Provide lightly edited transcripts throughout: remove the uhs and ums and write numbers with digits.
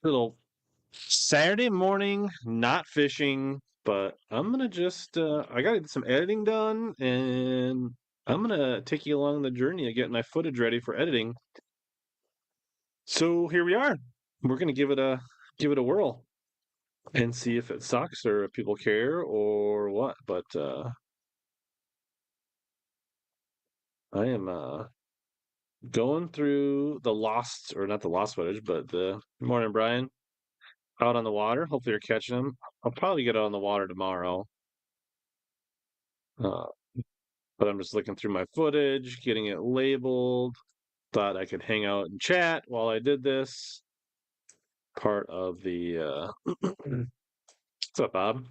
Little Saturday morning, not fishing, but I'm gonna just I gotta get some editing done and I'm gonna take you along the journey of getting my footage ready for editing. So here we are. We're gonna give it a whirl and see if it sucks or if people care or what. But I am going through the lost or not the lost footage, but the morning Brian out on the water. Hopefully you're catching them. I'll probably get out on the water tomorrow. Uh, but I'm just looking through my footage, getting it labeled. Thought I could hang out and chat while I did this. Part of the what's up, Bob?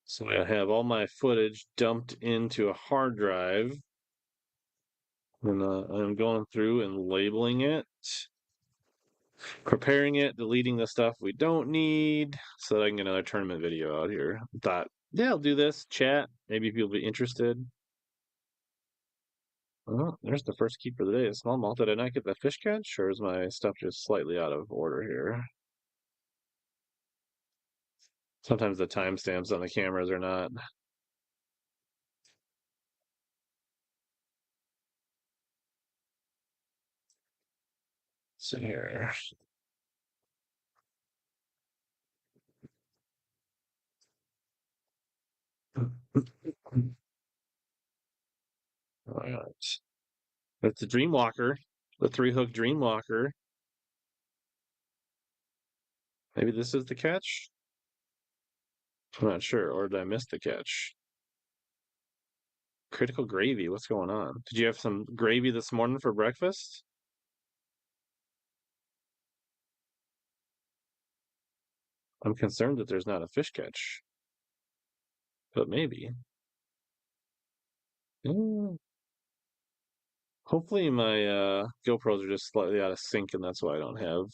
So I have all my footage dumped into a hard drive, and I'm going through and labeling it, preparing it, deleting the stuff we don't need, so that I can get another tournament video out here. Thought, yeah, I'll do this, chat. Maybe people will be interested. Well, there's the first keep for the day. A smallmouth. Did I not get the fish catch, or is my stuff just slightly out of order here? Sometimes the timestamps on the cameras are not. So here. All right. That's the Dreamwalker, the three hook Dreamwalker. Maybe this is the catch? I'm not sure. Or did I miss the catch? Critical gravy. What's going on? Did you have some gravy this morning for breakfast? I'm concerned that there's not a fish catch, but maybe. Mm, hopefully my GoPros are just slightly out of sync and that's why I don't have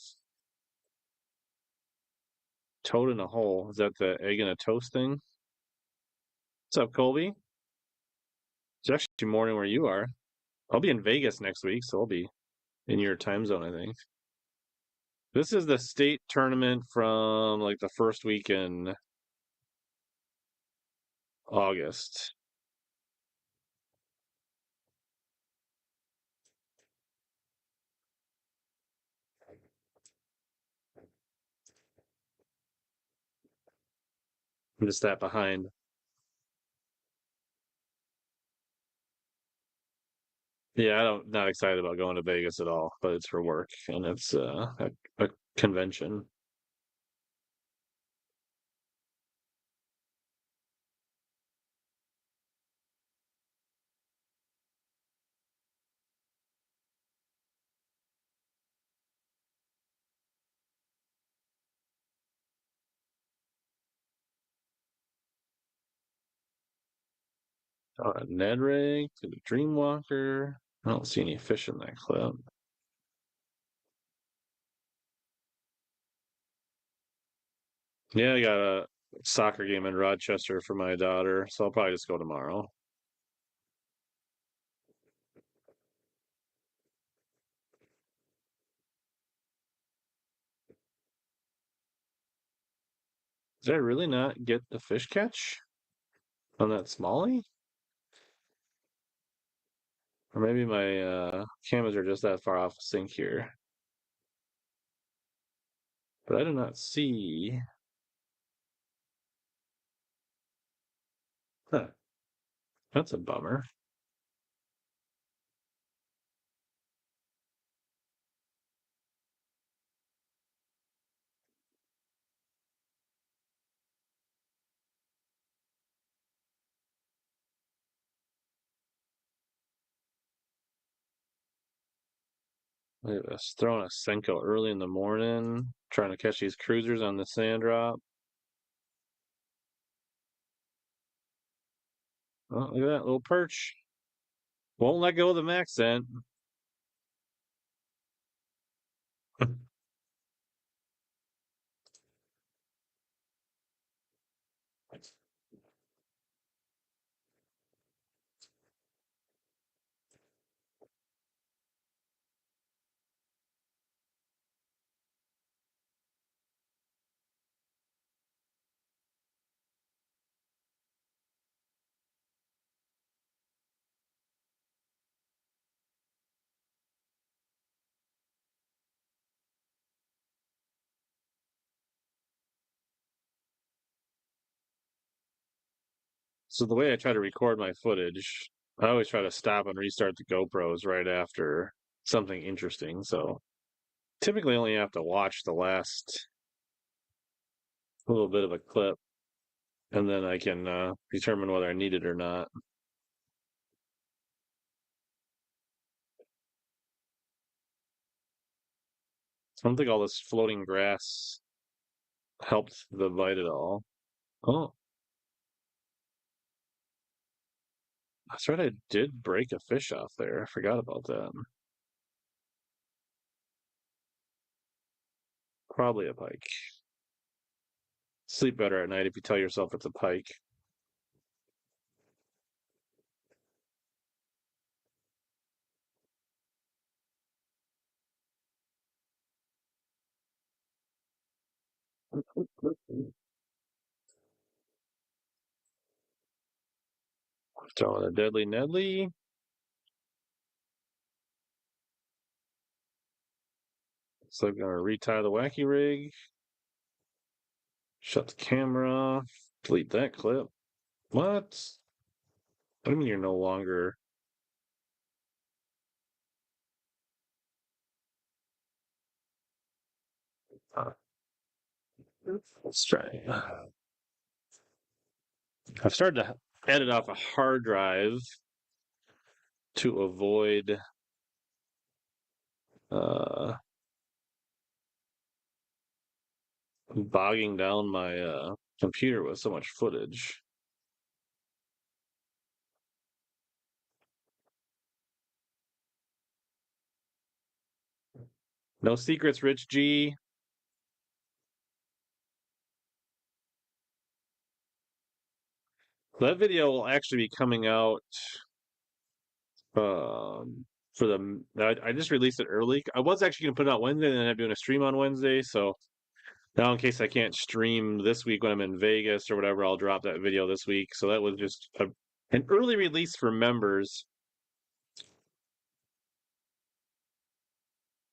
toad in a hole. Is that the egg in a toast thing? What's up, Colby? It's actually morning where you are. I'll be in Vegas next week, so I'll be in your time zone, I think. This is the state tournament from like the first week in August. I'm just that behind. Yeah, I don't not excited about going to Vegas at all, but it's for work and it's a convention. Ned rig to the Dreamwalker. I don't see any fish in that clip. Yeah, I got a soccer game in Rochester for my daughter, so I'll probably just go tomorrow. Did I really not get the fish catch on that smallie? Or maybe my cameras are just that far off sync here. But I do not see. Huh, that's a bummer. Look at this. Throwing a Senko early in the morning, trying to catch these cruisers on the sand drop. Oh, look at that little perch. Won't let go of the max scent. So the way I try to record my footage, I always try to stop and restart the GoPros right after something interesting. So typically only have to watch the last little bit of a clip, and then I can determine whether I need it or not. I don't think all this floating grass helped the bite at all. Oh, that's right. I did break a fish off there. I forgot about that. Probably a pike. Sleep better at night if you tell yourself it's a pike. Throwing a deadly Nedley. So I'm gonna retie the wacky rig. Shut the camera. Delete that clip. What? What do you mean you're no longer? Let's try. I've started to edit off a hard drive to avoid uh, bogging down my computer with so much footage. No secrets, Rich G. That video will actually be coming out for the. I just released it early. I was actually gonna put it out Wednesday, and then I'm doing a stream on Wednesday. So now, in case I can't stream this week when I'm in Vegas or whatever, I'll drop that video this week. So that was just an early release for members.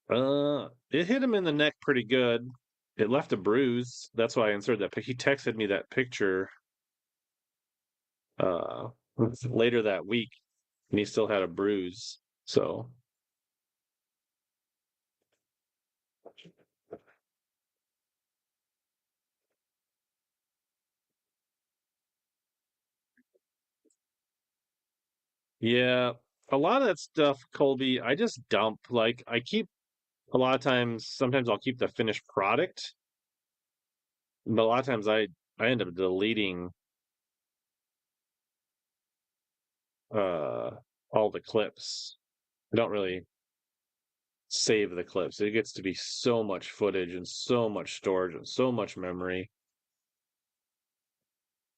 It hit him in the neck pretty good. It left a bruise. That's why I inserted that. He texted me that picture uh later that week, and he still had a bruise. So yeah, a lot of that stuff, Colby, I just dump. Like I keep a lot of times. Sometimes I'll keep the finished product, but a lot of times I end up deleting uh all the clips. I don't really save the clips. It gets to be so much footage and so much storage and so much memory.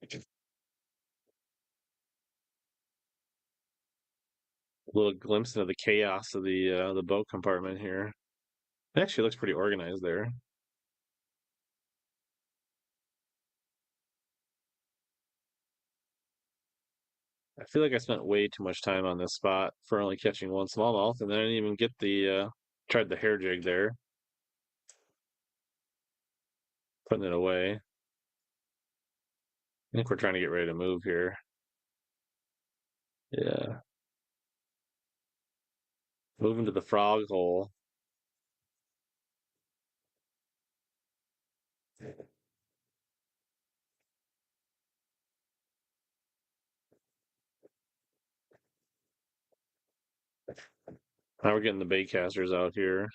A little glimpse into the chaos of the boat compartment here. It actually looks pretty organized there. I feel like I spent way too much time on this spot for only catching one smallmouth, and then I didn't even get the tried the hair jig there, putting it away. I think we're trying to get ready to move here. Yeah, moving to the frog hole. Now we're getting the bait casters out here.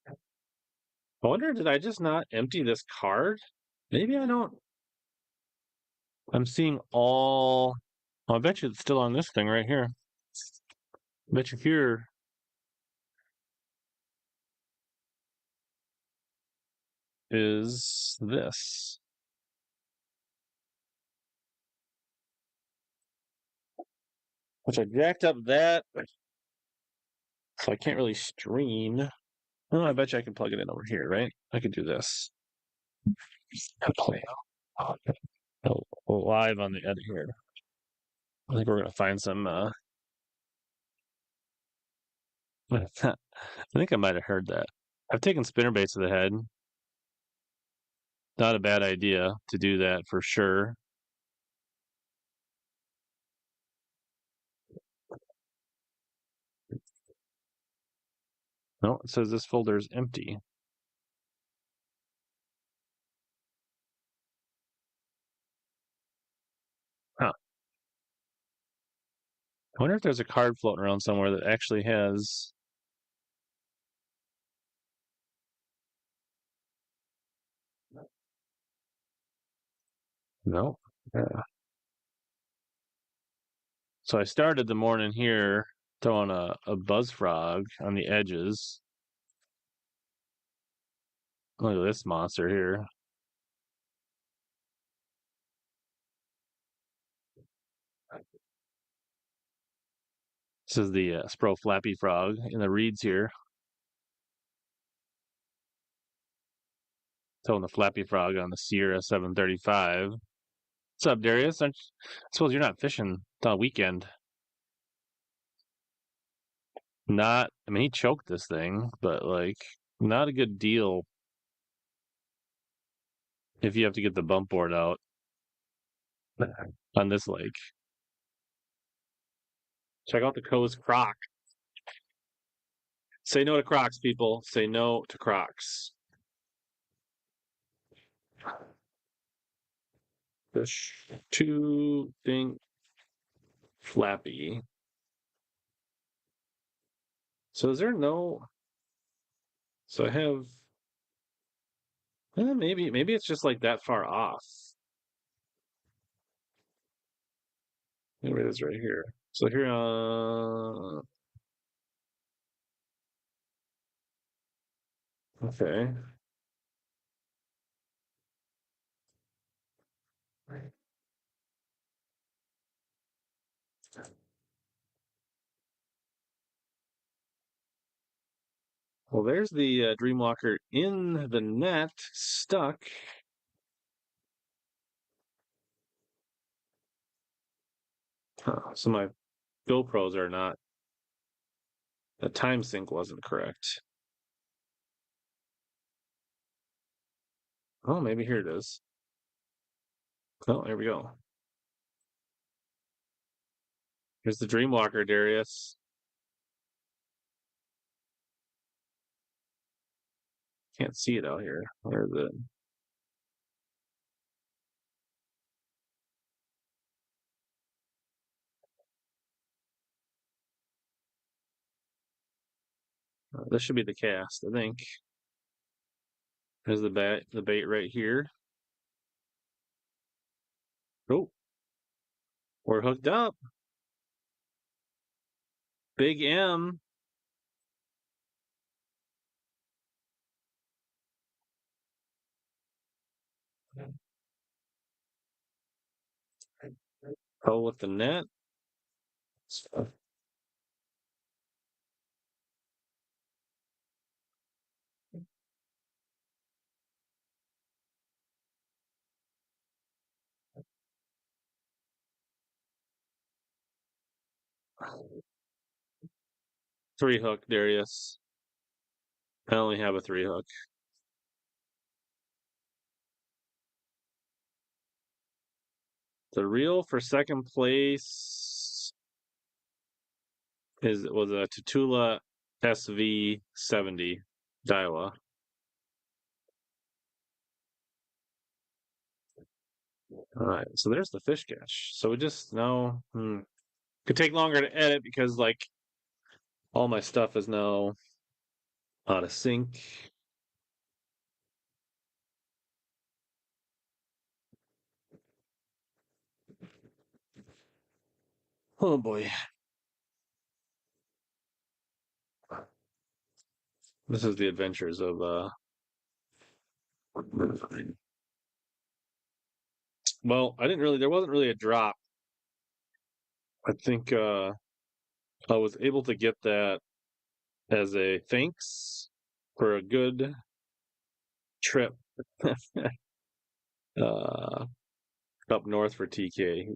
I wonder, did I just not empty this card? Maybe I don't. I'm seeing all. Oh, I bet you it's still on this thing right here. I bet you here is this. Which I jacked up that, so I can't really stream. Oh, I bet you I can plug it in over here, right? I could do this. And play live on the edit here. I think we're gonna find some. I think I might have heard that. I've taken spinner baits to the head. not a bad idea to do that for sure. No, it says this folder is empty. Huh. I wonder if there's a card floating around somewhere that actually has. No. Yeah. So I started the morning here throwing a buzz frog on the edges. Look at this monster here. This is the Spro Flappy Frog in the reeds here. Throwing the Flappy Frog on the Sierra 735. What's up, Darius? I suppose you're not fishing the weekend. Not, I mean, he choked this thing, but like, not a good deal if you have to get the bump board out on this lake. Check out the Coast Croc. Say no to Crocs, people. Say no to Crocs. Fish two thing flappy. So is there no? So I have. Maybe it's just like that far off. Maybe it is right here. So here, okay. Well, there's the Dreamwalker in the net, stuck. Huh, so my GoPros are not. The time sync wasn't correct. Oh, maybe here it is. Oh, here we go. Here's the Dreamwalker, Darius. Can't see it out here. Where is it? This should be the cast, I think. There's the bait right here. Oh, we're hooked up. Big M. Oh, with the net. 3 hook, Darius. I only have a 3 hook. The reel for second place was a Tatula SV70 Daiwa. All right, so there's the fish catch. So we just now could take longer to edit because like all my stuff is now out of sync. Oh boy. This is the adventures of well, there wasn't really a drop. I think I was able to get that as a thanks for a good trip uh up north for TK.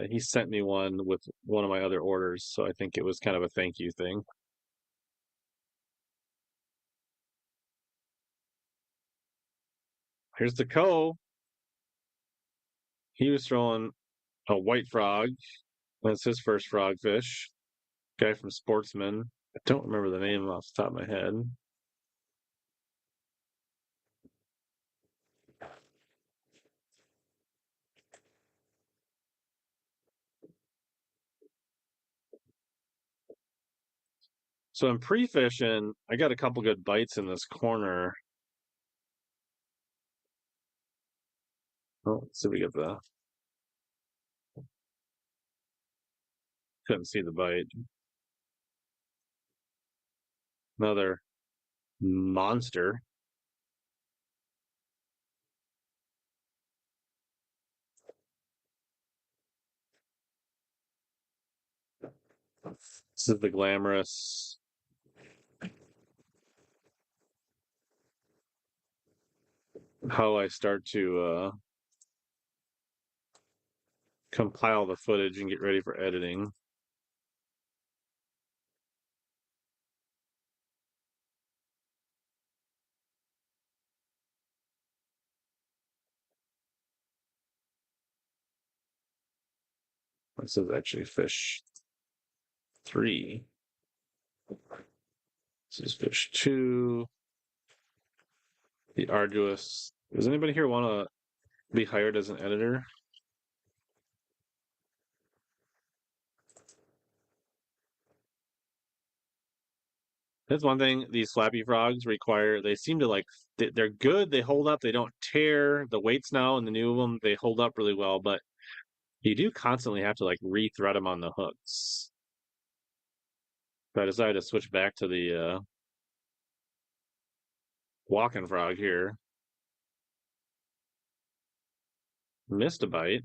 He sent me one with one of my other orders, so I think it was kind of a thank you thing. Here's the co. He was throwing a white frog. That's his first frogfish. Guy from Sportsman. I don't remember the name off the top of my head. So I'm pre-fishing. I got a couple good bites in this corner. Oh, let's see if we get the. Couldn't see the bite. Another monster. This is the glamorous. How I start to compile the footage and get ready for editing. This is actually fish 3. This is fish 2. The arduous. Does anybody here want to be hired as an editor? That's one thing these Flappy Frogs require. They seem to like, they're good. They hold up. They don't tear. The weights now and the new one, they hold up really well. But you do constantly have to like re-thread them on the hooks. So I decided to switch back to the walking frog here. Missed a bite.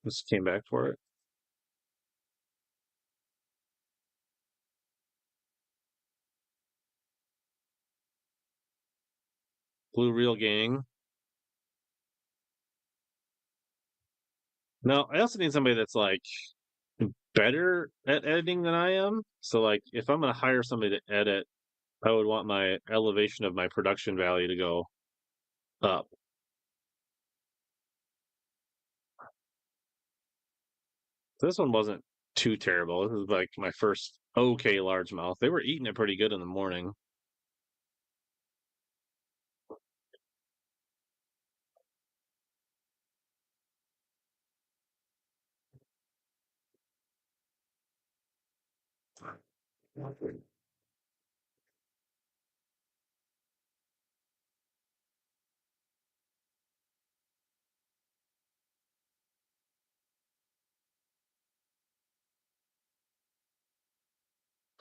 Just came back for it. Blue Reel Gang. No, I also need somebody that's like better at editing than I am. So like if I'm gonna hire somebody to edit, I would want my elevation of my production value to go up. This one wasn't too terrible. This was like my first okay largemouth. They were eating it pretty good in the morning.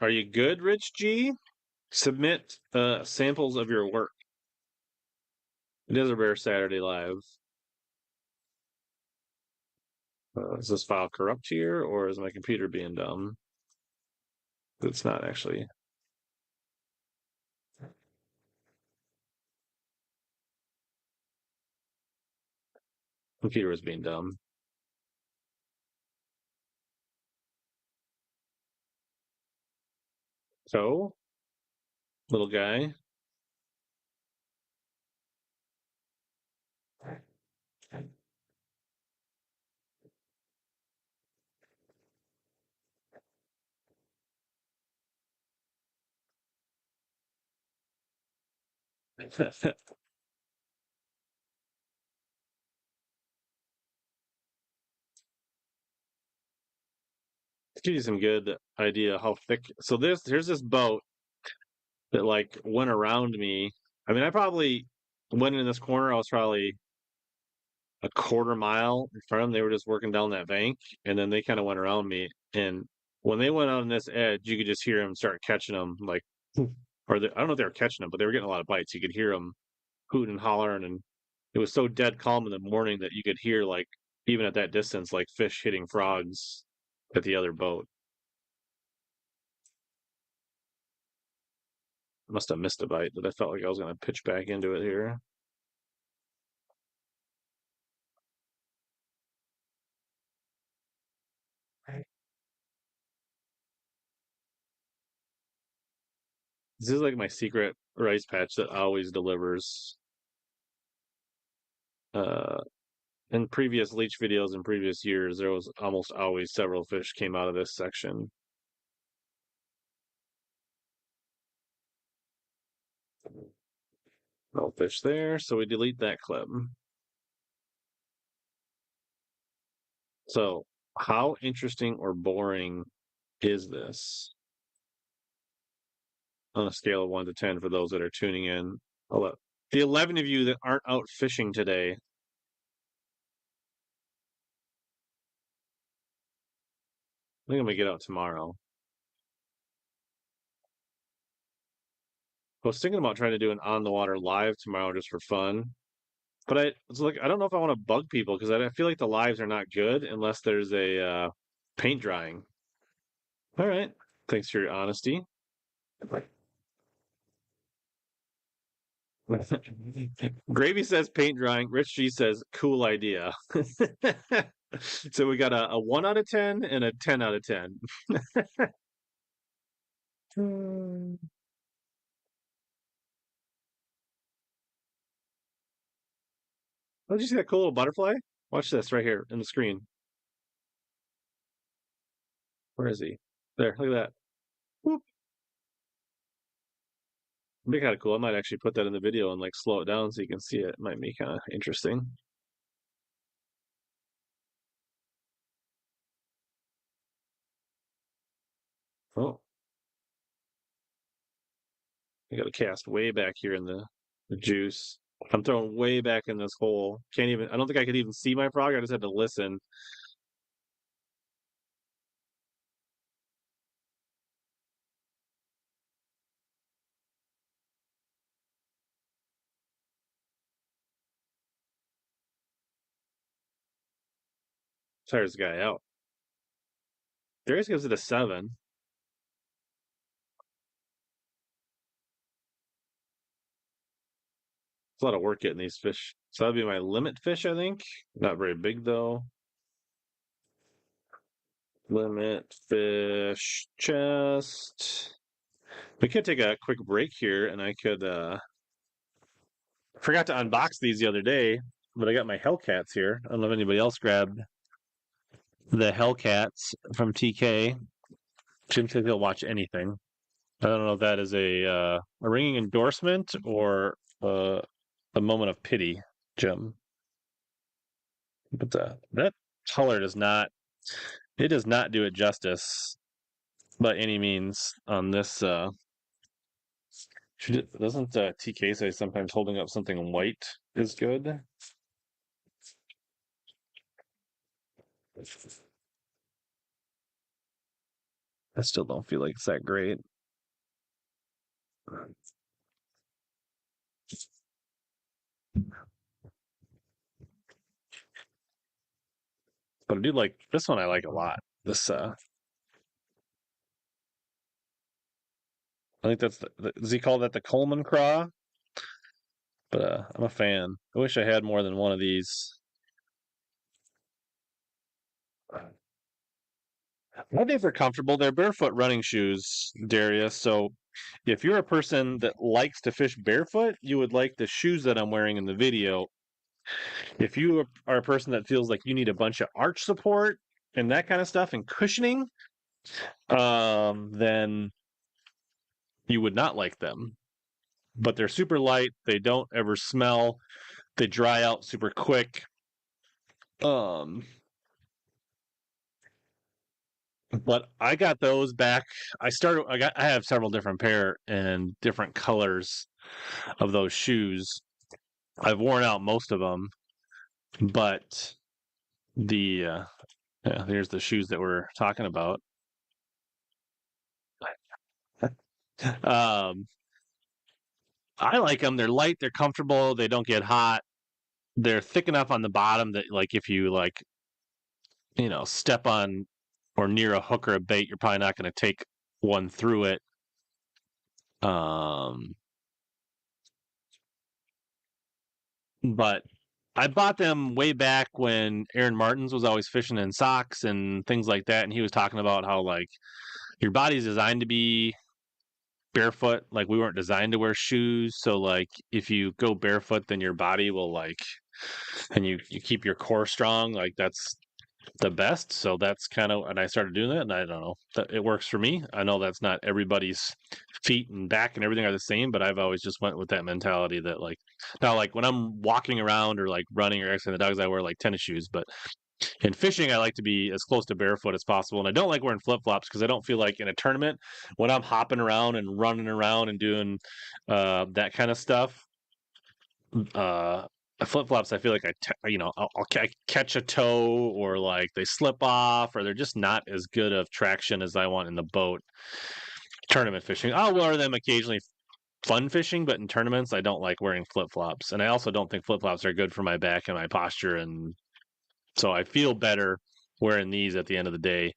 Are you good, Rich G? Submit samples of your work. It is a rare Saturday live. Is this file corrupt here, or is my computer being dumb? It's not actually. Computer is being dumb. So, little guy. Give you some good idea how thick. So here's this boat that like went around me. I mean, I probably went in this corner. I was probably a quarter mile in front of them. They were just working down that bank, and then they kind of went around me. And when they went on this edge, you could just hear them start catching them, like, or I don't know if they were catching them, but they were getting a lot of bites. You could hear them hooting and hollering, and it was so dead calm in the morning that you could hear like even at that distance, like fish hitting frogs at the other boat. Must have missed a bite that I felt like I was going to pitch back into it here. This is like my secret rice patch that always delivers. Uh, in previous leech videos in previous years, there was almost always several fish came out of this section. No fish there, so we delete that clip. So, how interesting or boring is this on a scale of 1 to 10 for those that are tuning in? The 11 of you that aren't out fishing today, I think I'm gonna get out tomorrow. I was thinking about trying to do an on the water live tomorrow just for fun. But it's like I don't know if I want to bug people because I feel like the lives are not good unless there's a paint drying. All right, thanks for your honesty. Gravy says paint drying. Rich G says cool idea. So we got a 1 out of 10 and a 10 out of 10. Hmm. Oh, did you see that cool little butterfly? Watch this right here in the screen. Where is he? There, look at that. Whoop. It'd be kind of cool. I might actually put that in the video and like slow it down so you can see it. It might be kind of interesting. Oh, I got to cast way back here in the juice. I'm throwing way back in this hole. Can't even, I don't think I could even see my frog. I just had to listen. Tires the guy out. Darius gives it a 7. It's a lot of work getting these fish. So that'd be my limit fish, I think. Not very big though. Limit fish chest. We could take a quick break here and I could forgot to unbox these the other day, but I got my Hellcats here. I don't know if anybody else grabbed the Hellcats from TK. Jim says he'll watch anything. I don't know if that is a ringing endorsement or a moment of pity, Jim. But that color does not it does not do it justice by any means on this. Doesn't TK say sometimes holding up something white is good? I still don't feel like it's that great. But I do like this one. I like a lot. This I think that's does he call that the Coleman Craw? But I'm a fan. I wish I had more than one of these. I think they're comfortable. They're barefoot running shoes, Darius. So if you're a person that likes to fish barefoot, you would like the shoes that I'm wearing in the video. If you are a person that feels like you need a bunch of arch support and that kind of stuff and cushioning, then you would not like them. But they're super light. They don't ever smell. They dry out super quick. Um, but I got those back. I have several different pair and different colors of those shoes. I've worn out most of them, but the yeah, here's the shoes that we're talking about. Um, I like them. They're light, they're comfortable, they don't get hot. They're thick enough on the bottom that like if you like, step on or near a hook or a bait, you're probably not going to take one through it. Um, but I bought them way back when Aaron Martins was always fishing in socks and things like that, and he was talking about how like your body's designed to be barefoot. Like we weren't designed to wear shoes, so like if you go barefoot, then your body will like, and you keep your core strong. Like that's the best. So that's kind of, and I started doing that, and I don't know, it works for me. I know that's not everybody's feet and back and everything are the same, but I've always just went with that mentality that like now, like when I'm walking around or like running or exercising the dogs, I wear like tennis shoes, but in fishing, I like to be as close to barefoot as possible, and I don't like wearing flip flops because I don't feel like in a tournament when I'm hopping around and running around and doing that kind of stuff. Uh, Flip flops, I feel like I'll catch a toe or like they slip off or they're just not as good of traction as I want in the boat. Tournament fishing, I'll wear them occasionally. Fun fishing, but in tournaments, I don't like wearing flip flops, and I also don't think flip flops are good for my back and my posture, and so I feel better wearing these at the end of the day.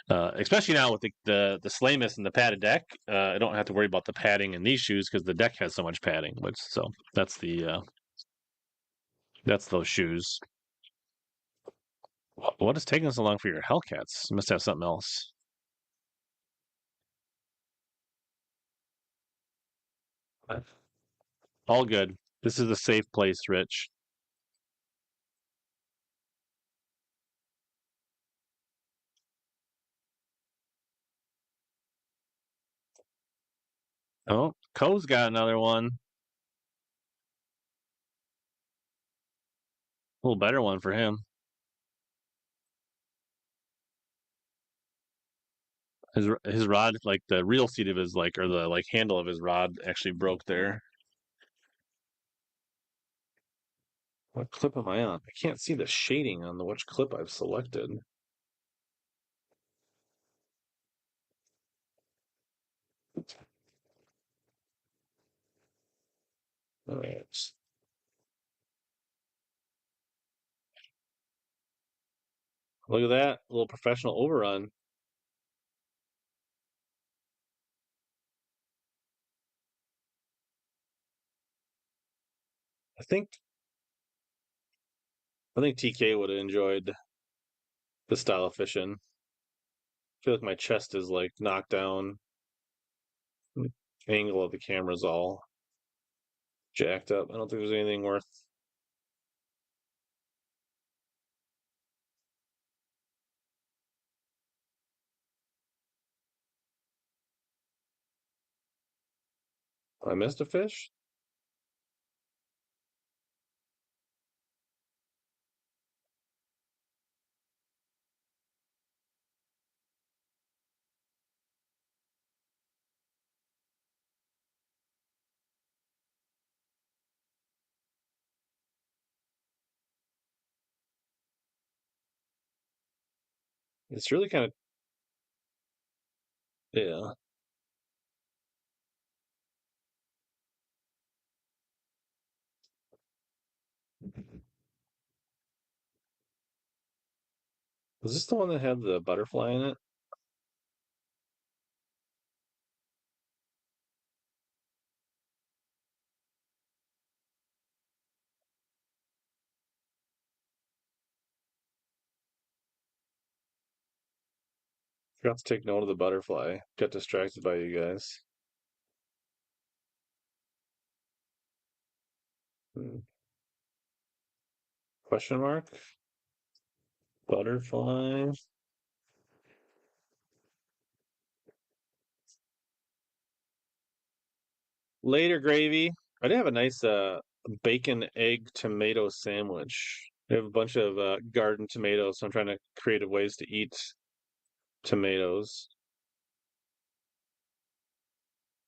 Especially now with the Slamus and the padded deck, I don't have to worry about the padding in these shoes because the deck has so much padding. Which so that's those shoes. What is taking so long for your Hellcats? You must have something else. All good. This is a safe place, Rich. Oh, Co's got another one. A little better one for him. His rod, like the real seat of his like, or the like handle of his rod, actually broke there. What clip am I on? I can't see the shading on the which clip I've selected. All right. Look at that. A little professional overrun. I think TK would have enjoyed this style of fishing. I feel like my chest is like knocked down. The angle of the camera's all jacked up. I don't think there's anything worth. I missed a fish. It's really kind of, yeah. Was this the one that had the butterfly in it? Forgot to take note of the butterfly. Got distracted by you guys. Hmm. Question mark? Butterfly. Later, gravy. I did have a nice bacon egg tomato sandwich. I have a bunch of garden tomatoes, so I'm trying to creative ways to eat tomatoes.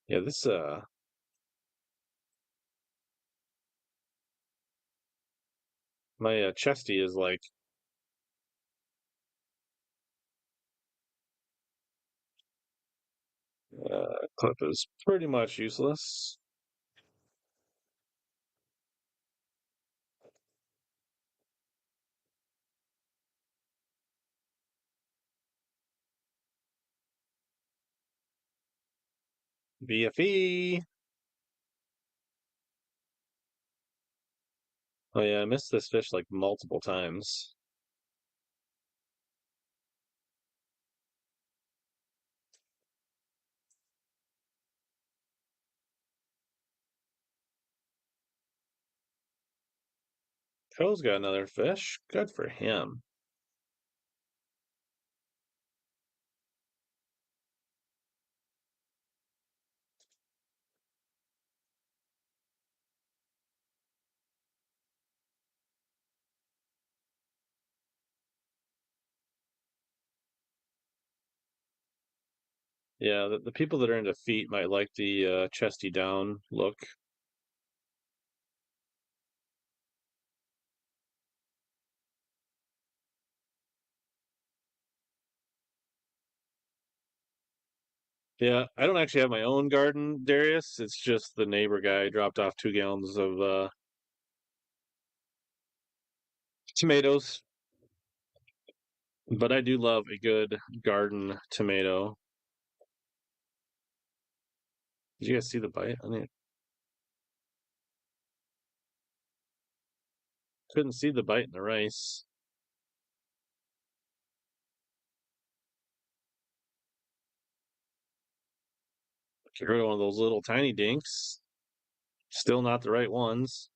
Yeah, this my chesty is like clip is pretty much useless. BFE. Oh yeah, I missed this fish like multiple times. Co's got another fish. Good for him. Yeah, the people that are into feet might like the chesty down look. Yeah, I don't actually have my own garden, Darius. It's just the neighbor guy dropped off 2 gallons of tomatoes. But I do love a good garden tomato. Did you guys see the bite? I mean, couldn't see the bite in the rice. Get rid of one of those little tiny dinks. Still not the right ones.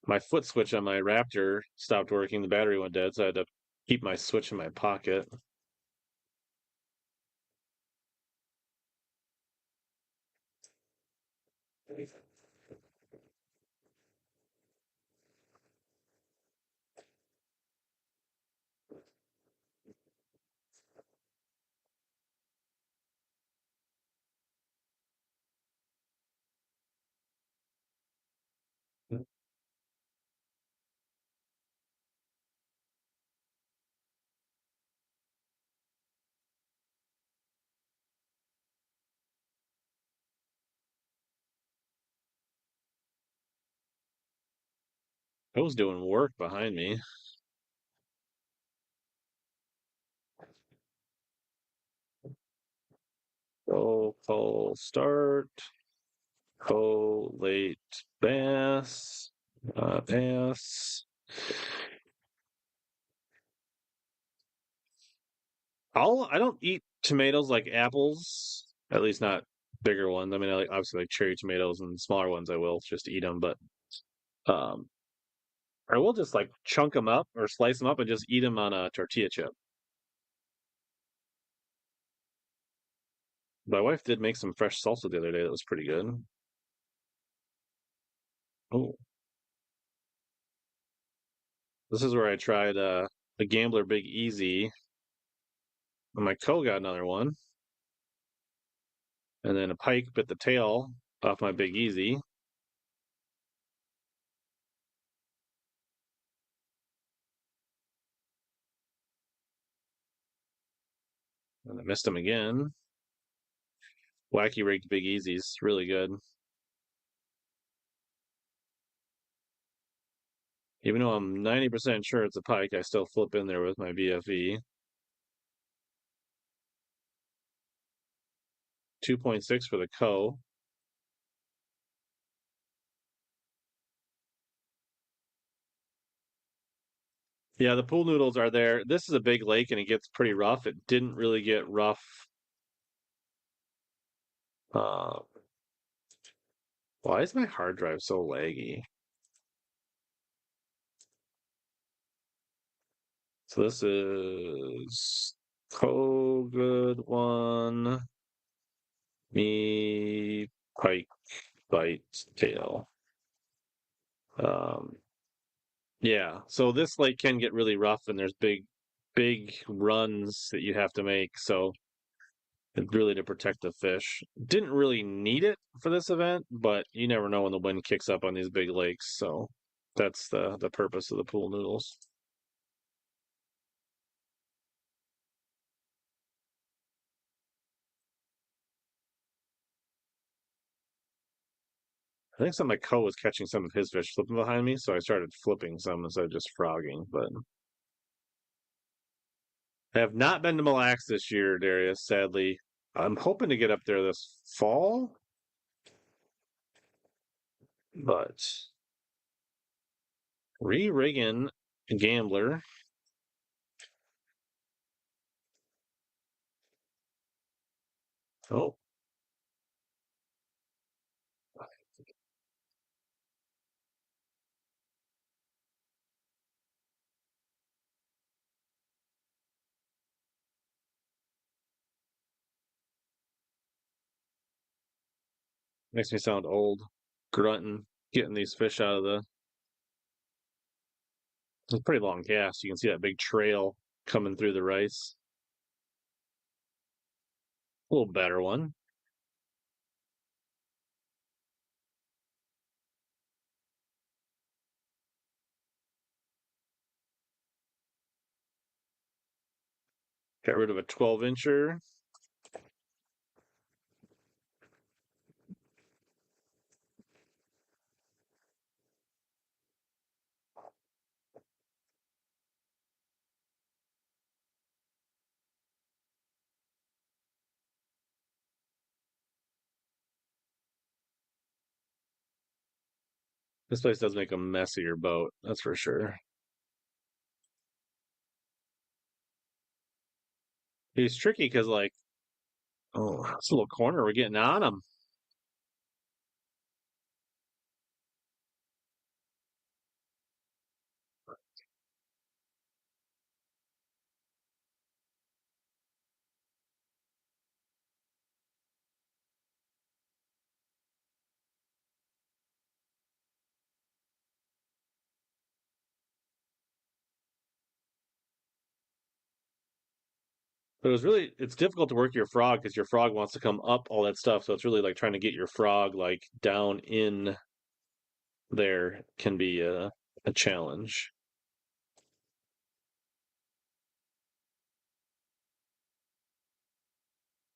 My foot switch on my Raptor stopped working. The battery went dead, so I had to keep my switch in my pocket. I was doing work behind me. Go full start. Go late bass. Bass. I don't eat tomatoes like apples, at least not bigger ones. I mean, I like obviously like cherry tomatoes and smaller ones. I will just eat them, but um, I will just like chunk them up or slice them up and just eat them on a tortilla chip. My wife did make some fresh salsa the other day that was pretty good. Oh, this is where I tried the Gambler Big Easy, and my co got another one, and then a pike bit the tail off my Big Easy, and I missed him again. Wacky rigged Big Easy's really good. Even though I'm 90% sure it's a pike, I still flip in there with my BFE. 2.6 for the co. Yeah, the pool noodles are there. This is a big lake and it gets pretty rough. It didn't really get rough. Uh, why is my hard drive so laggy? So this is co good one, me, pike, bite, tail. Um, yeah, so this lake can get really rough and there's big runs that you have to make. So really to protect the fish. Didn't really need it for this event, but you never know when the wind kicks up on these big lakes. So that's the purpose of the pool noodles. I think some of my co was catching some of his fish flipping behind me, so I started flipping some instead of just frogging. But I have not been to Mille Lacs this year, Darius. Sadly, I'm hoping to get up there this fall, but re-rigging gambler. Oh, Makes me sound old, grunting, getting these fish out of the. It's a pretty long cast. You can see that big trail coming through the rice. A little better one. Got rid of a 12-incher. This place does make a messier boat, that's for sure. He's tricky because, like, oh, it's a little corner. We're getting on him. But it's difficult to work your frog because your frog wants to come up all that stuff. So it's really like trying to get your frog like down in there can be a challenge.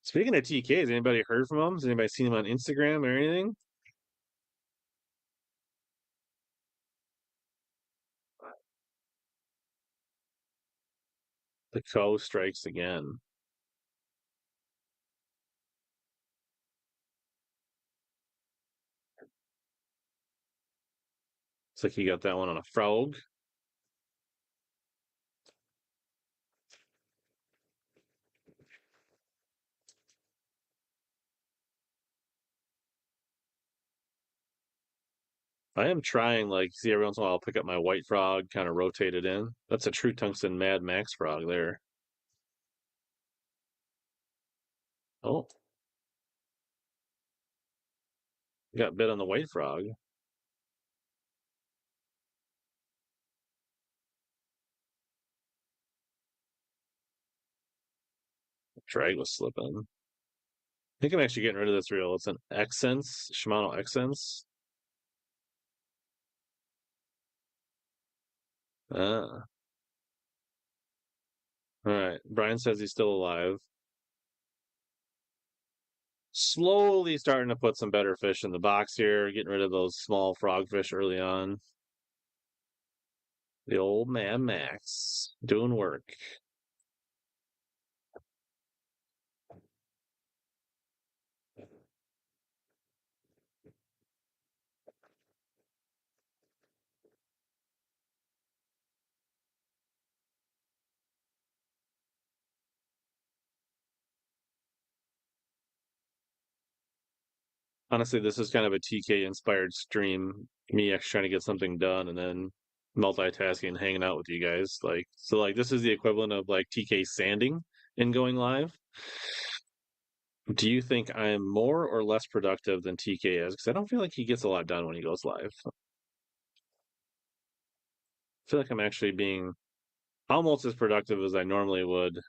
Speaking of TKs, anybody heard from him? Has anybody seen him on Instagram or anything? The co strikes again. It's like he got that one on a frog. I am trying, like, see, every once in a while I'll pick up my white frog, kind of rotate it in. That's a true tungsten Mad Max frog there. Oh, got bit on the white frog. Drag was slipping. I think I'm actually getting rid of this reel. It's an Xsense, Shimano Xsense. Ah, all right. Brian says he's still alive. Slowly starting to put some better fish in the box here, getting rid of those small frogfish early on. The old man Max doing work. Honestly, this is kind of a TK inspired stream. Me actually trying to get something done and then multitasking and hanging out with you guys. Like, so, like, this is the equivalent of like TK sanding and going live. Do you think I am more or less productive than TK is? Because I don't feel like he gets a lot done when he goes live. I feel like I'm actually being almost as productive as I normally would.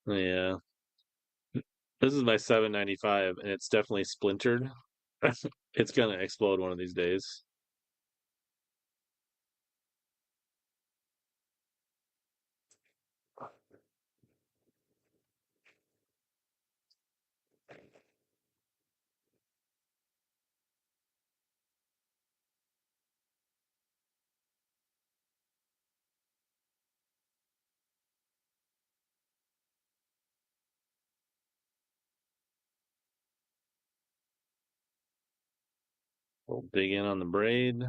Yeah. This is my 795 and it's definitely splintered. It's gonna explode one of these days. We'll dig in on the braid.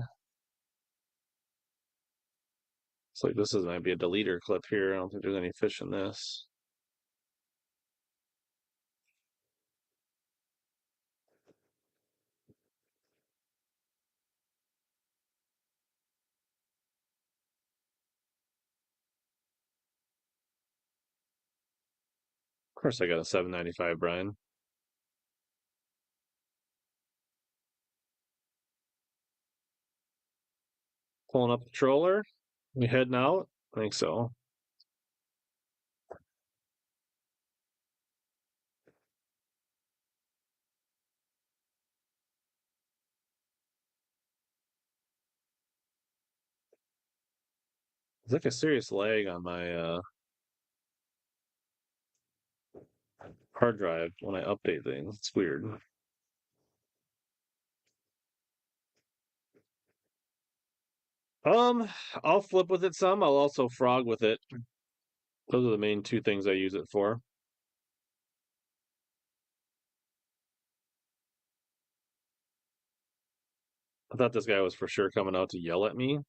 It's like this is might be a deleter clip here. I don't think there's any fish in this. Of course, I got a 795 Brian. Pulling up the troller. We heading out? I think so. It's like a serious lag on my hard drive when I update things. It's weird. Um, I'll flip with it some. I'll also frog with it. Those are the main two things I use it for. I thought this guy was for sure coming out to yell at me,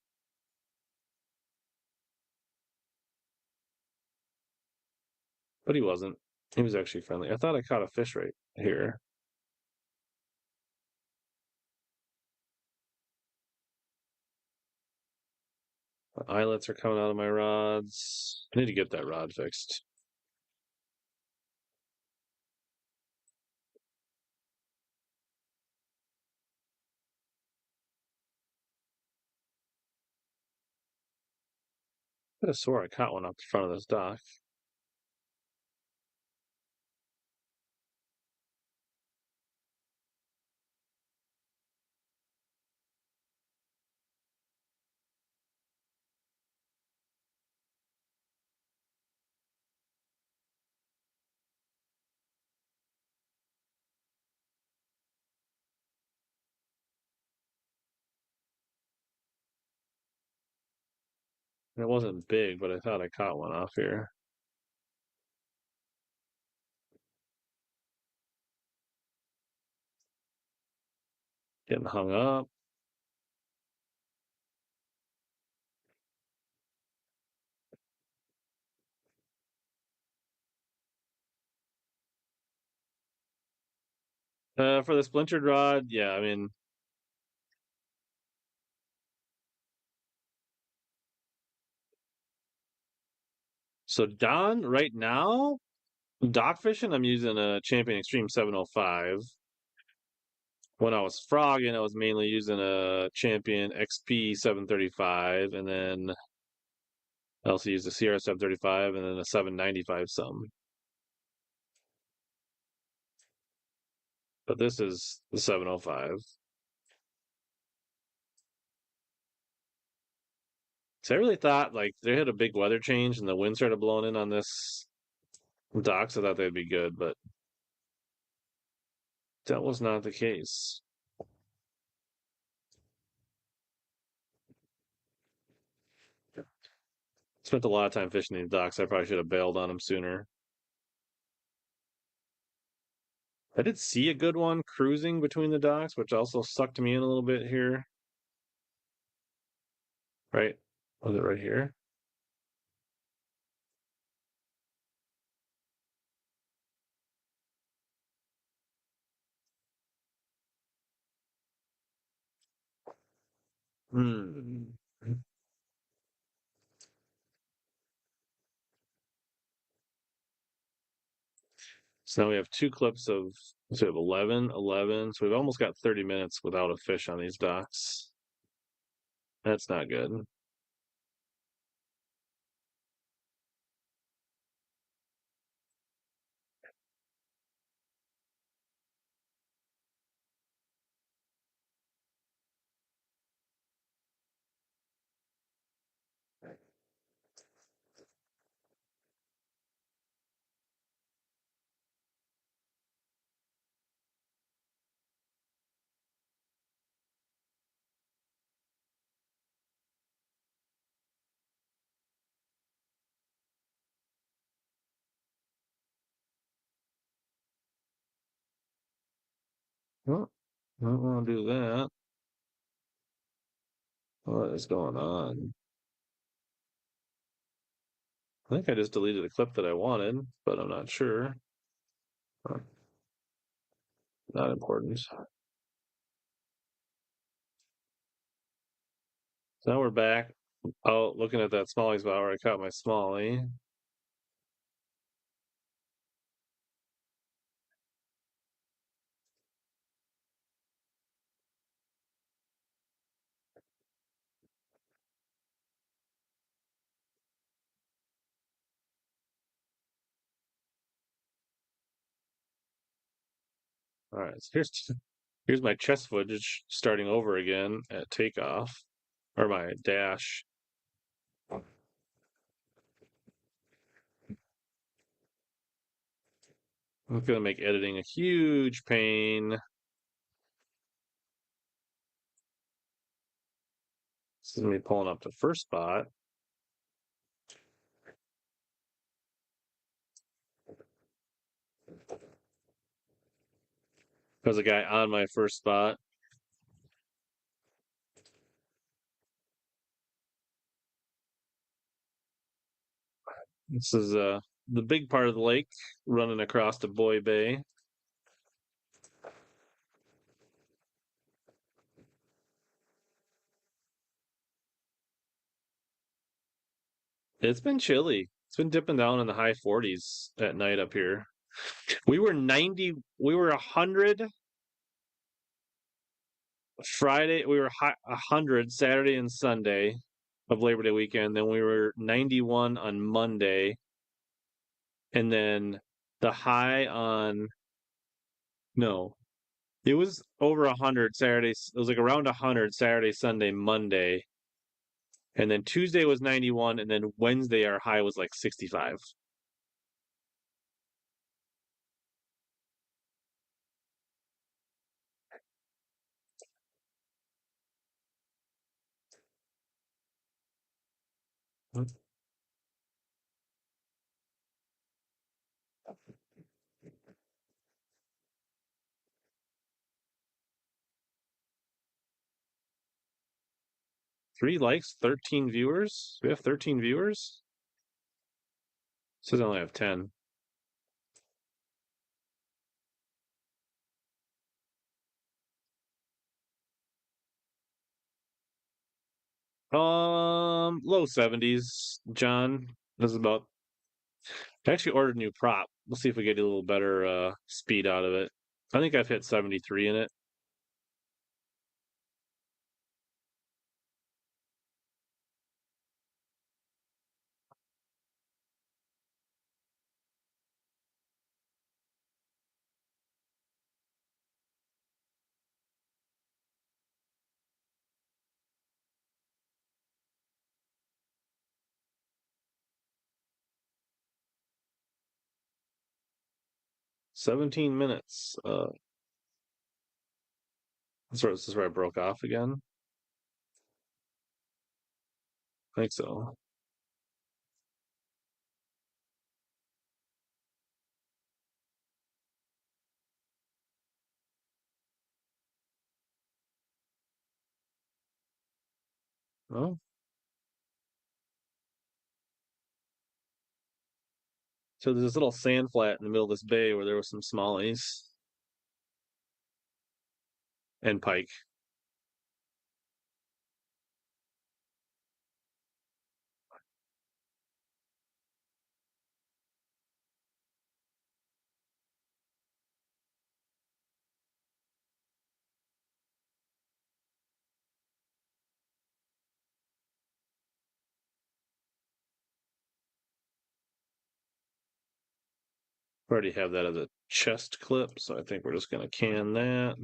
but he wasn't. He was actually friendly. I thought I caught a fish right here. The eyelets are coming out of my rods. I need to get that rod fixed. I could have swore I caught one off the front of this dock. It wasn't big, but I thought I caught one off here. Getting hung up. For the splintered rod, yeah, I mean, so Don, right now, dock fishing, I'm using a Champion Extreme 705. When I was frogging, I was mainly using a Champion XP 735, and then I also used a CR 735 and then a 795 some. But this is the 705. So I really thought like they had a big weather change and the wind started blowing in on this dock, so I thought they'd be good, but that was not the case. Spent a lot of time fishing these docks. I probably should have bailed on them sooner. I did see a good one cruising between the docks, which also sucked me in a little bit here. Right? Was it right here? Hmm. So now we have two clips of, so we have 11, 11. So we've almost got 30 minutes without a fish on these docks. That's not good. Well, I don't want to do that. What is going on? I think I just deleted a clip that I wanted, but I'm not sure. Uh, Not important. So now we're back. Oh, looking at that smallie spot where I caught my smallie. All right, so here's my chest footage starting over again at takeoff, or my dash. I'm gonna make editing a huge pain. This is me pulling up to first spot. There's a guy on my first spot. This is the big part of the lake running across to Boy Bay. It's been chilly. It's been dipping down in the high 40s at night up here. We were 90, we were 100 Friday, we were 100 Saturday and Sunday of Labor Day weekend. Then we were 91 on Monday. And then the high on, no, it was over 100 Saturdays. It was like around 100 Saturday, Sunday, Monday. And then Tuesday was 91. And then Wednesday, our high was like 65. Three likes, 13 viewers. We have 13 viewers. It says I only have 10. Low 70s, John. This is about. I actually ordered a new prop. We'll see if we get a little better speed out of it. I think I've hit 73 in it. Seventeen minutes. This is where I broke off again. I think so. Oh, so there's this little sand flat in the middle of this bay where there was some smallies and pike. We already have that as a chest clip, so I think we're just gonna can that.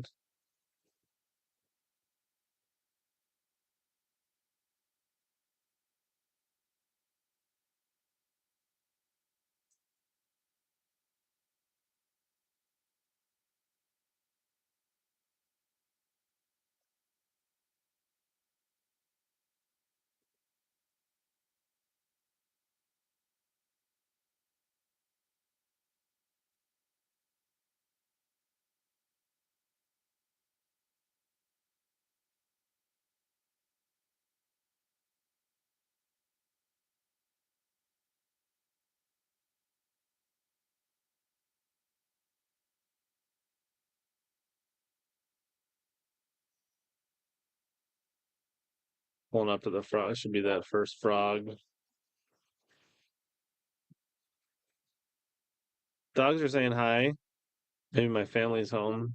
Pulling up to the frog. Should be that first frog. Dogs are saying hi. Maybe my family's home.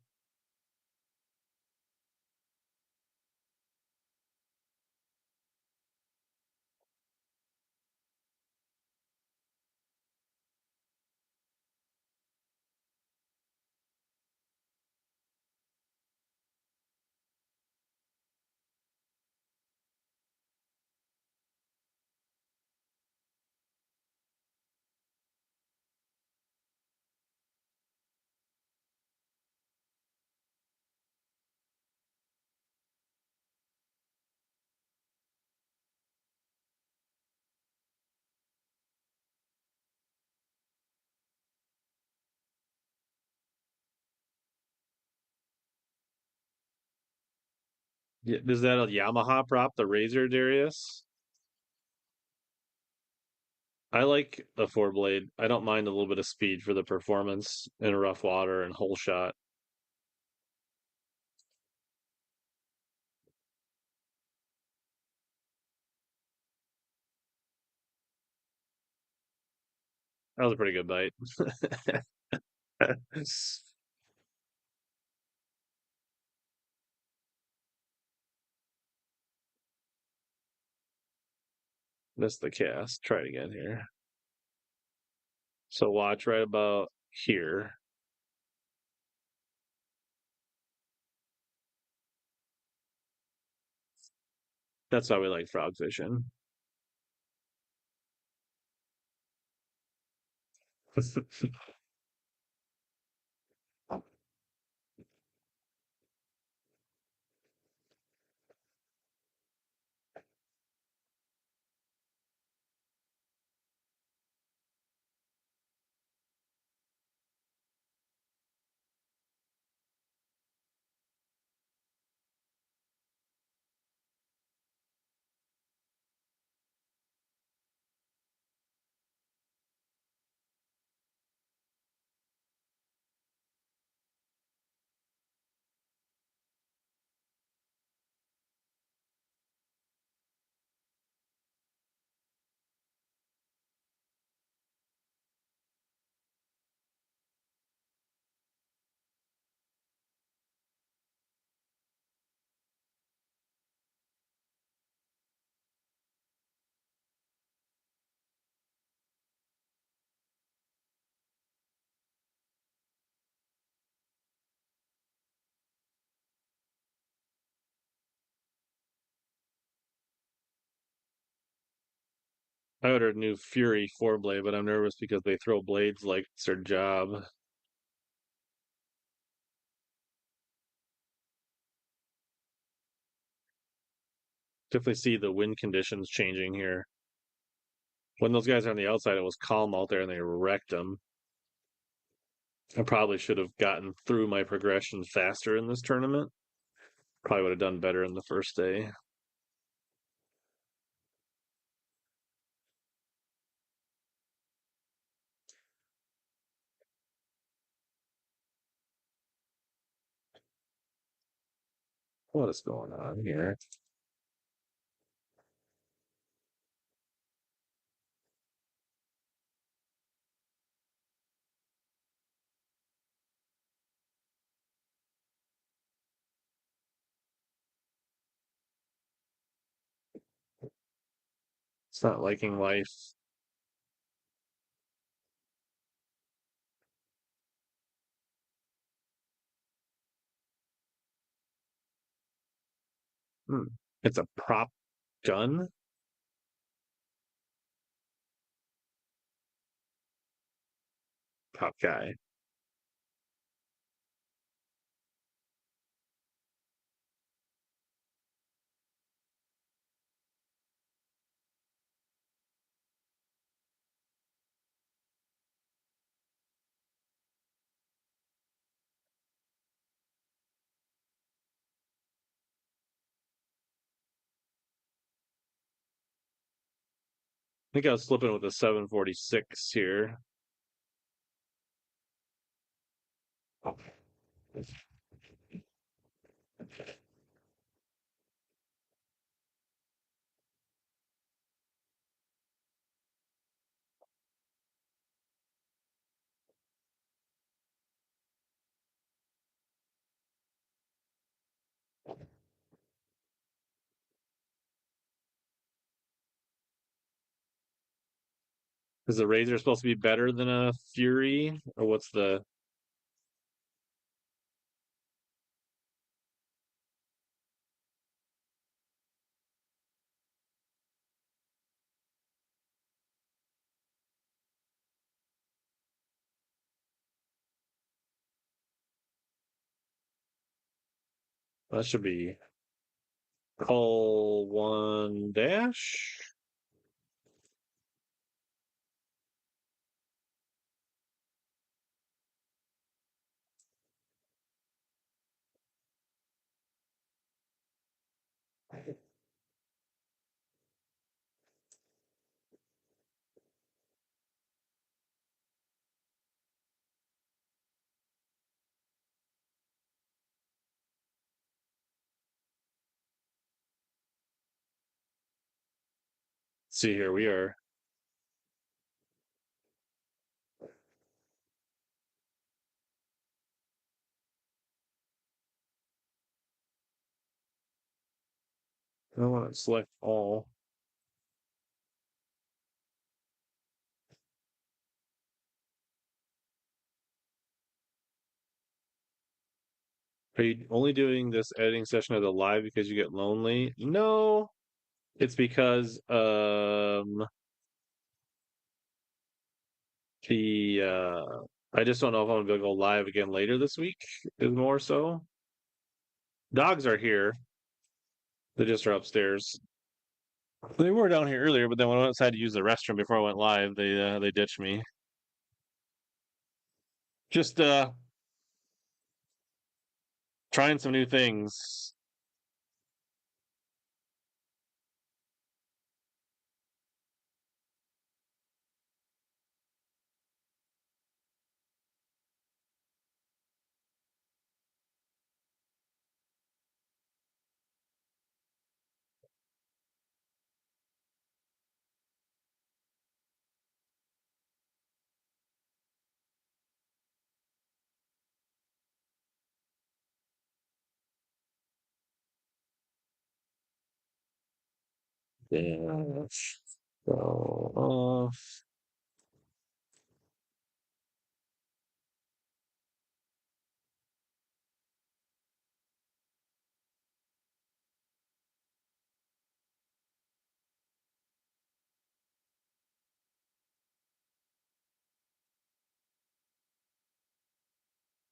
Yeah, is that a Yamaha prop, the Razor Darius? I like a four blade. I don't mind a little bit of speed for the performance in rough water and hole shot. That was a pretty good bite. Missed the cast. Try it again here. So watch right about here. That's why we like frog fishing. I ordered a new Fury four blade, but I'm nervous because they throw blades like it's their job. Definitely see the wind conditions changing here. When those guys are on the outside, it was calm out there and they wrecked them. I probably should have gotten through my progression faster in this tournament. Probably would have done better in the first day. What is going on here? It's not liking life. Hmm. It's a prop gun. Prop guy. I think I was slipping with a 746 here. Is the Razor supposed to be better than a Fury, or what's the? That should be call one dash. See here, we are. I want to select all. Are you only doing this editing session as a live because you get lonely? No, it's because the I just don't know if I'm gonna be able to go live again later this week. Is more so. Dogs are here. They just are upstairs. They were down here earlier, but then when I went outside to use the restroom before I went live, they ditched me. Just trying some new things. Yeah. So,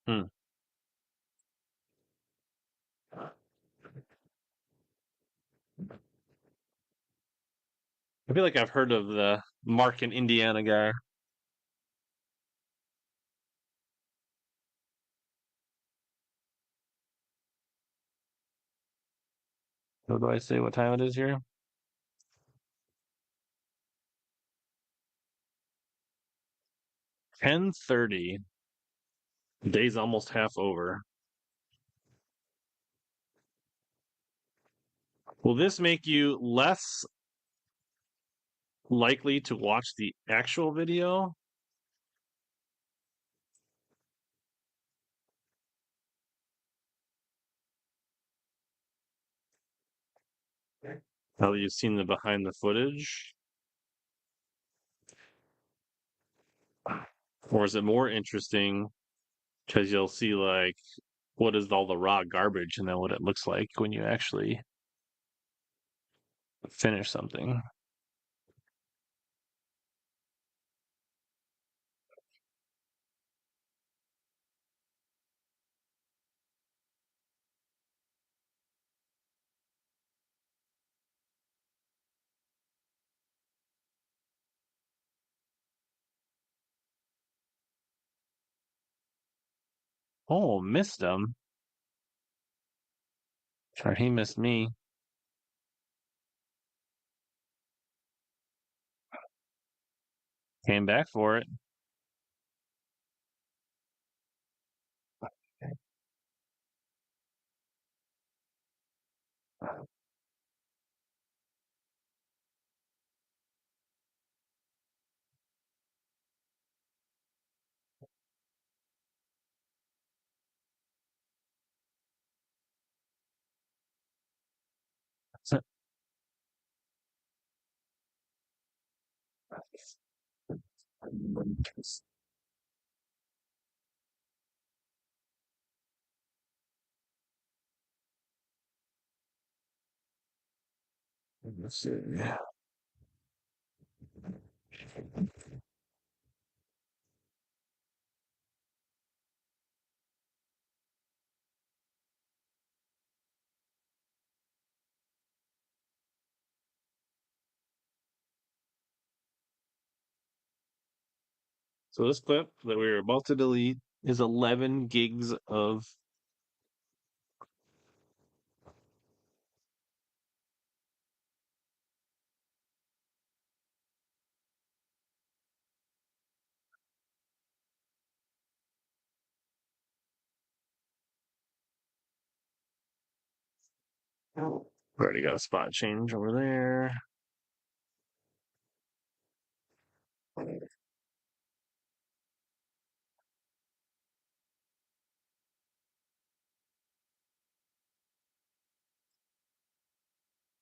hmm. I feel like I've heard of the Mark in Indiana guy. What do I say? What time it is here? 10:30. Day's almost half over. Will this make you less likely to watch the actual video? Now that you've seen the behind the footage? Or is it more interesting because you'll see like what is all the raw garbage and then what it looks like when you actually finish something? Oh, missed him. Sorry, he missed me. Came back for it. Let's see. So this clip that we were about to delete is 11 gigs of. Already got a spot change over there.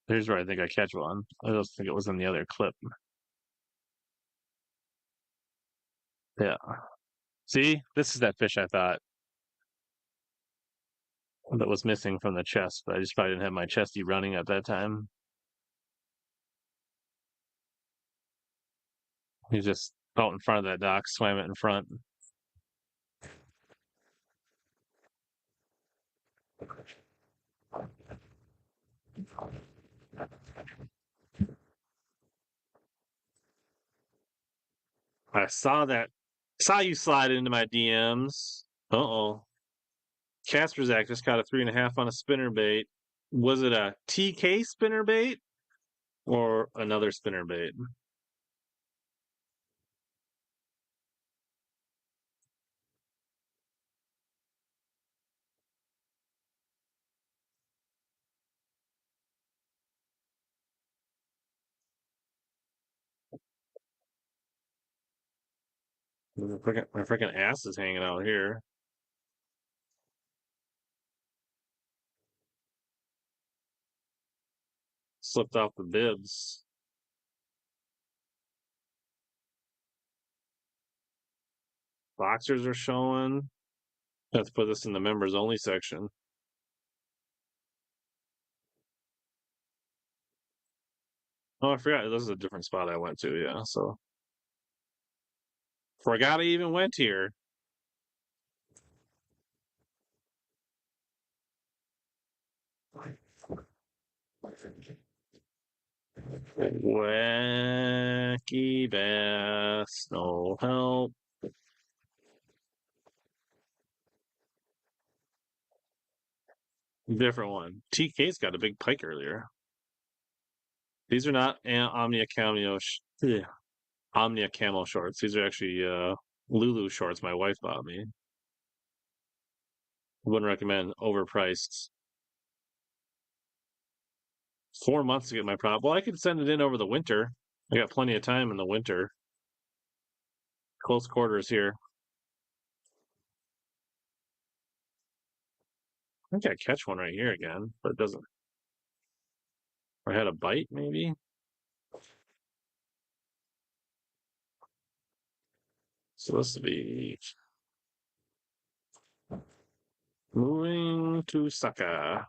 Here's where I think I catch one. I just think it was in the other clip. Yeah. See, this is that fish I thought that was missing from the chest, but I just probably didn't have my chesty running at that time. He's just out in front of that dock, swam it in front. I saw that. Saw you slide into my DMs. Uh-oh. Casper Zach just caught a 3.5 on a spinner bait. Was it a TK spinner bait or another spinner bait? My freaking ass is hanging out here. Slipped off the bibs. Boxers are showing. Have to put this in the members only section. Oh, I forgot. This is a different spot I went to. Yeah. So forgot I even went here. Wacky bass. No help. Different one. TK's got a big pike earlier. These are not Omnia Cameo. Yeah, Omnia camo shorts. These are actually Lulu shorts my wife bought me. Wouldn't recommend. Overpriced. 4 months to get my prop. Well, I could send it in over the winter. I got plenty of time in the winter. Close quarters here. I think I catch one right here again, but it doesn't. I had a bite, maybe. So this will be moving to Saka.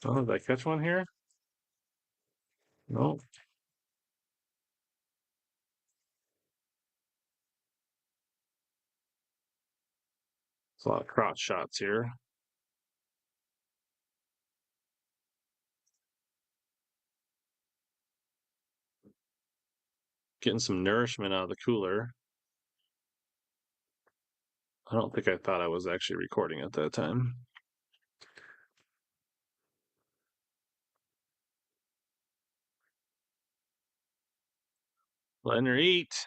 Oh, did I catch one here? No. There's a lot of crotch shots here. Getting some nourishment out of the cooler. I don't think I thought I was actually recording at that time. Letting her eat.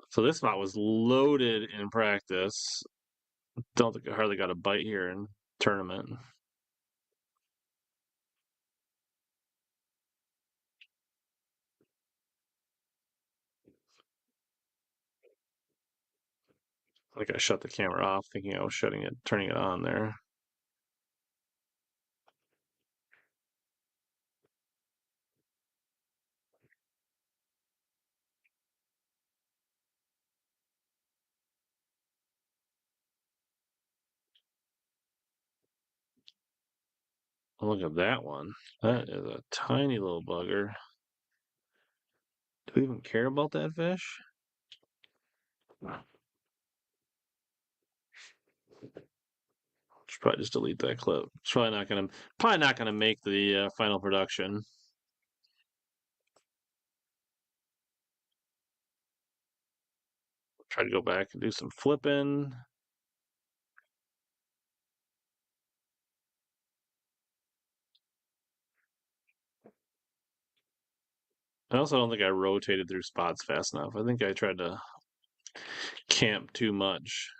So this spot was loaded in practice. Don't think I hardly got a bite here in tournament. Like I shut the camera off thinking I was turning it on there. Look at that one. That is a tiny little bugger. Do we even care about that fish? Should probably just delete that clip. It's probably not gonna make the final production. Try to go back and do some flipping. I also don't think I rotated through spots fast enough. I think I tried to camp too much.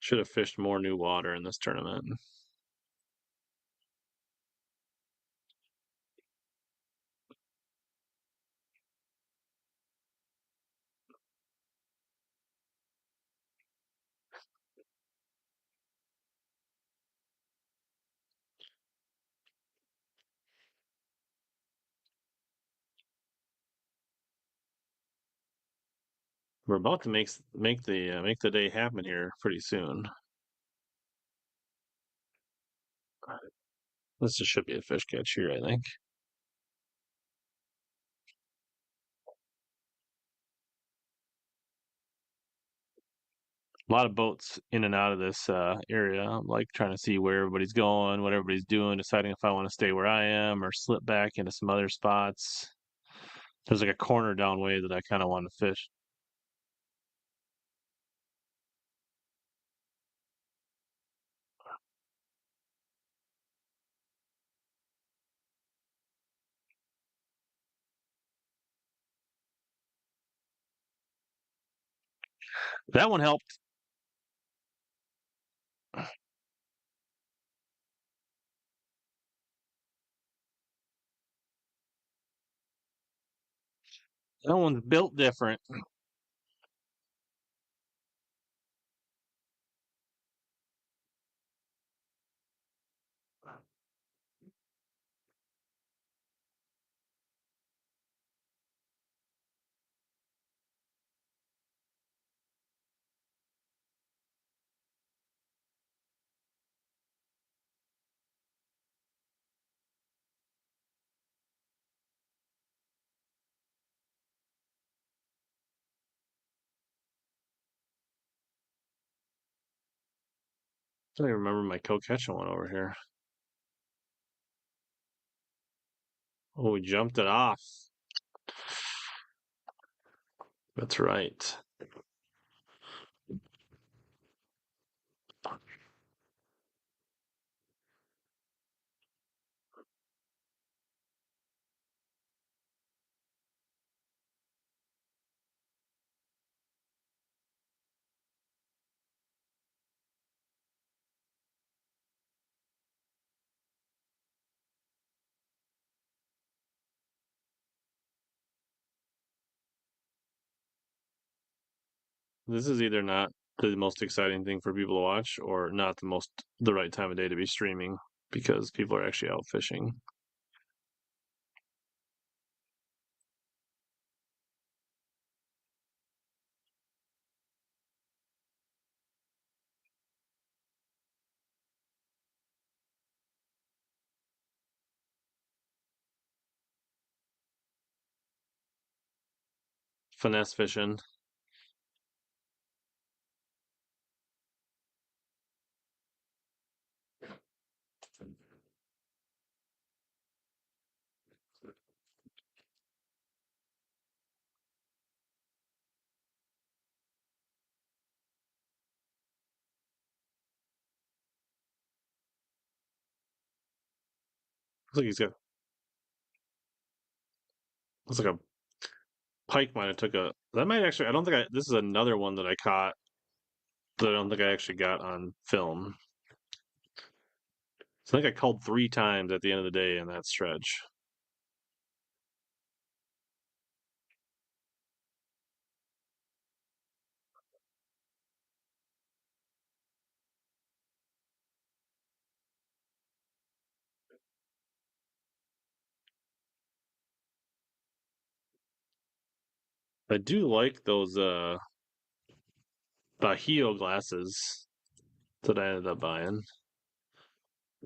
Should have fished more new water in this tournament. We're about to make the day happen here pretty soon. This just should be a fish catch here, I think. A lot of boats in and out of this area. I'm like trying to see where everybody's going, what everybody's doing, deciding if I want to stay where I am or slip back into some other spots. There's like a corner down way that I kind of want to fish. That one helped. That one's built different. I don't even remember my co-catching one over here. Oh, we jumped it off. That's right. This is either not the most exciting thing for people to watch or not the right time of day to be streaming because people are actually out fishing. Finesse fishing. Looks like a pike might have took a that might actually I don't think I this is another one that I caught that I don't think I actually got on film. So I think I called 3 times at the end of the day in that stretch. I do like those Bajio glasses that I ended up buying.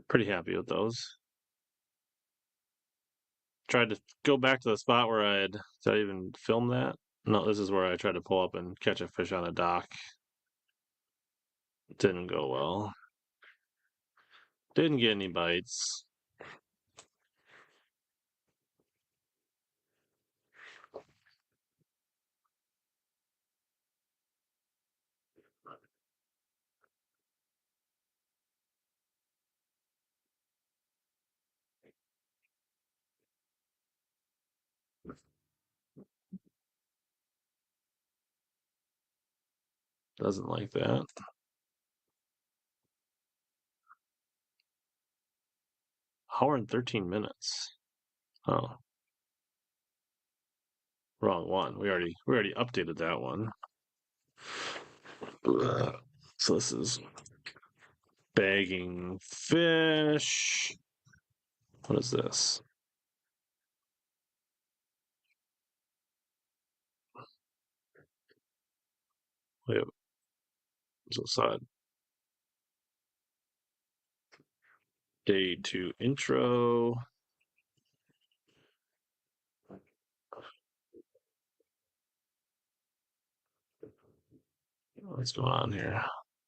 Pretty happy with those. Tried to go back to the spot where did I even film that? No, this is where I tried to pull up and catch a fish on a dock. Didn't go well. Didn't get any bites. Doesn't like that. Hour and 13 minutes. Oh, wrong one. We already updated that one. So this is bagging fish. What is this? Wait, what's outside? Day 2 intro. What's going on here?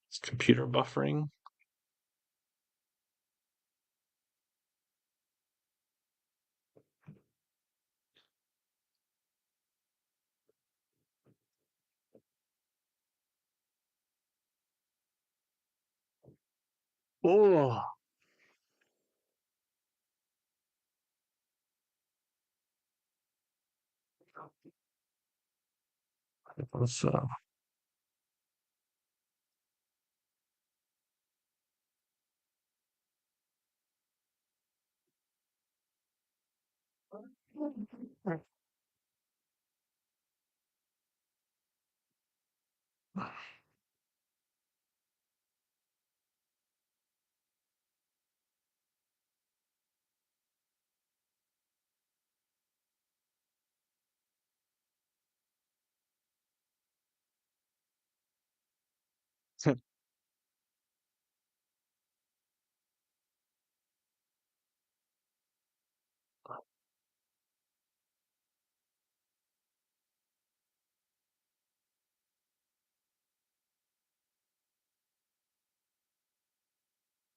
It's computer buffering. Oh, what's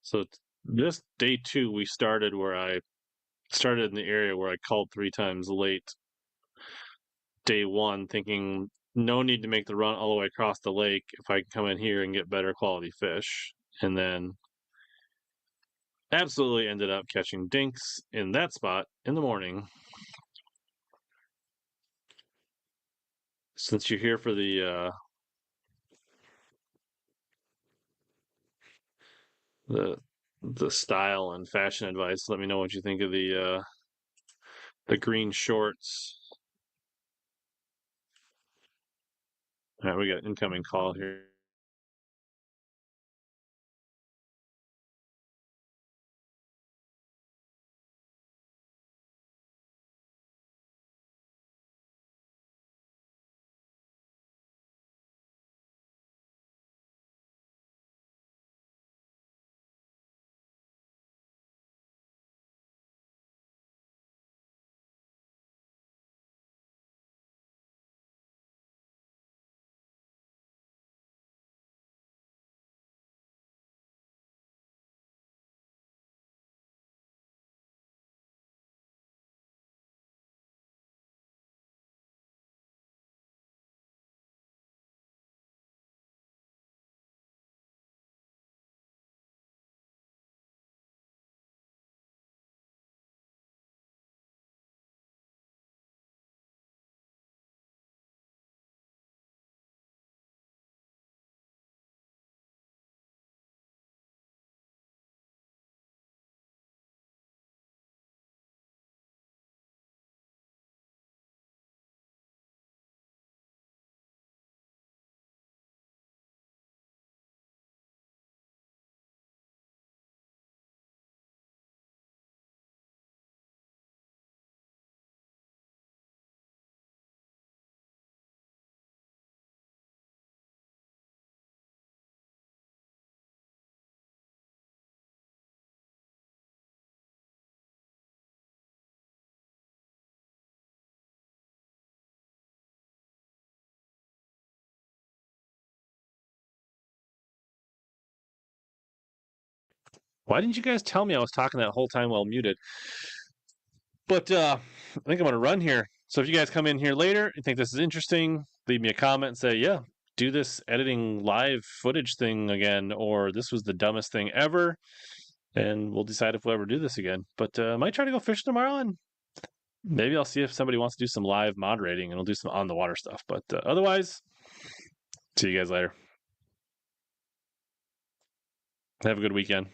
So this day 2 we started where I started in the area where I called 3 times late. Day 1 thinking no need to make the run all the way across the lake if I can come in here and get better quality fish. And then absolutely ended up catching dinks in that spot in the morning. Since you're here for the the style and fashion advice, let me know what you think of the green shorts. All right, we got an incoming call here. Why didn't you guys tell me I was talking that whole time while muted? But I think I'm going to run here. So if you guys come in here later and think this is interesting, leave me a comment and say, yeah, do this editing live footage thing again, or this was the dumbest thing ever. And we'll decide if we'll ever do this again. But I might try to go fish tomorrow, and maybe I'll see if somebody wants to do some live moderating, and we'll do some on the water stuff. But otherwise, see you guys later. Have a good weekend.